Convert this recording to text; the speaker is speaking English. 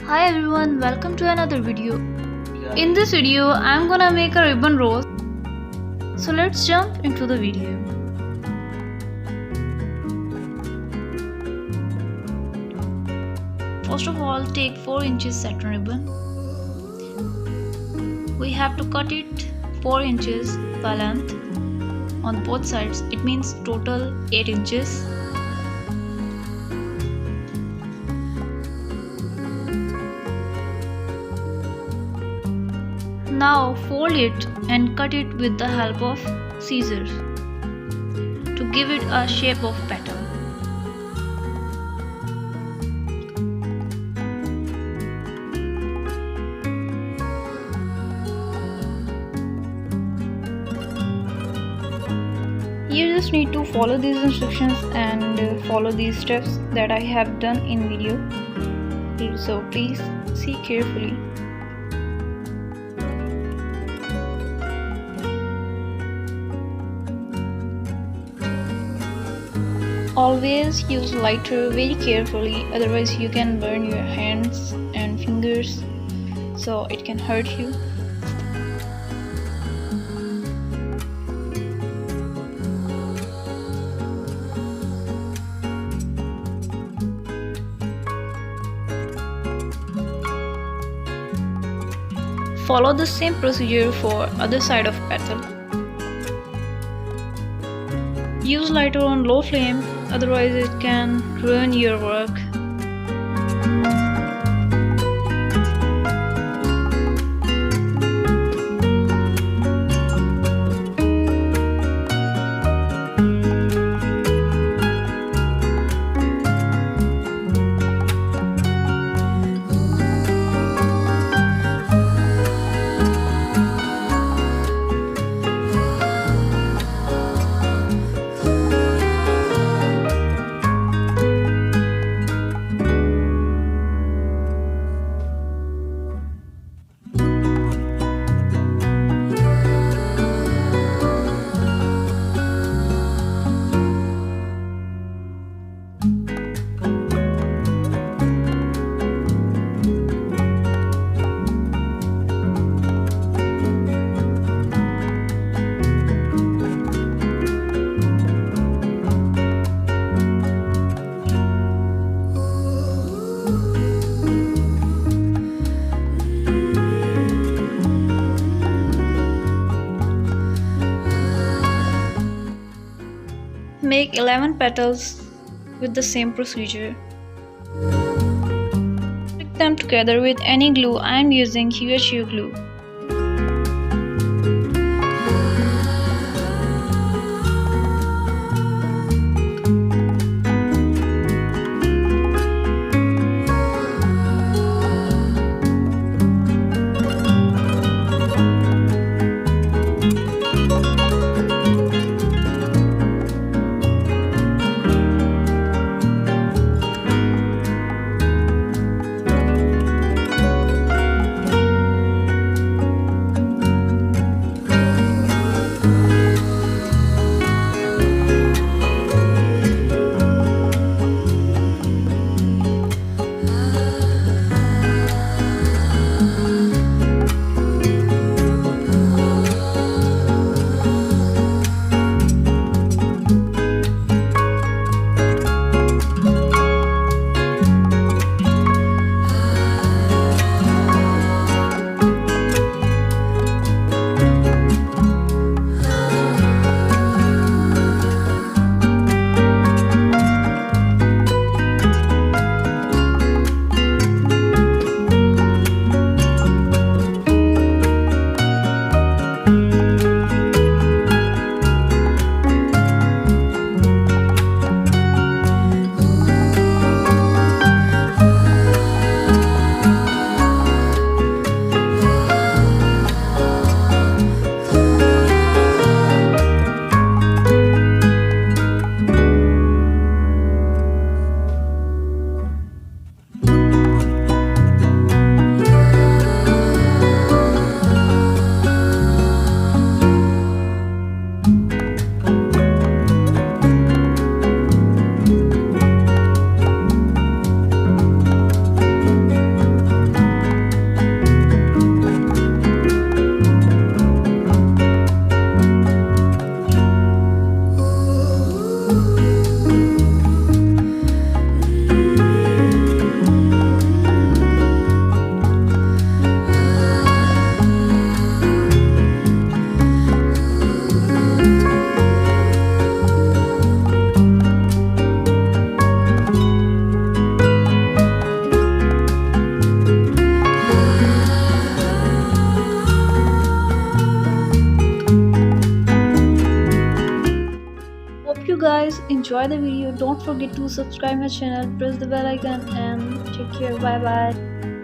Hi everyone, welcome to another video. In this video, I'm gonna make a ribbon rose. So let's jump into the video. First of all, take 4 inches satin ribbon. We have to cut it 4 inches by length on both sides. It means total 8 inches. Now fold it and cut it with the help of scissors to give it a shape of petal. You just need to follow these instructions and follow these steps that I have done in video. So please see carefully. Always use lighter very carefully, otherwise you can burn your hands and fingers, so it can hurt you. Follow the same procedure for other side of petal. Use lighter on low flame, otherwise it can ruin your work. Make 11 petals with the same procedure. Stick them together with any glue. I am using I.Y.ribbon glue. you guys enjoy the video, don't forget to subscribe my channel, press the bell icon, and take care. Bye bye.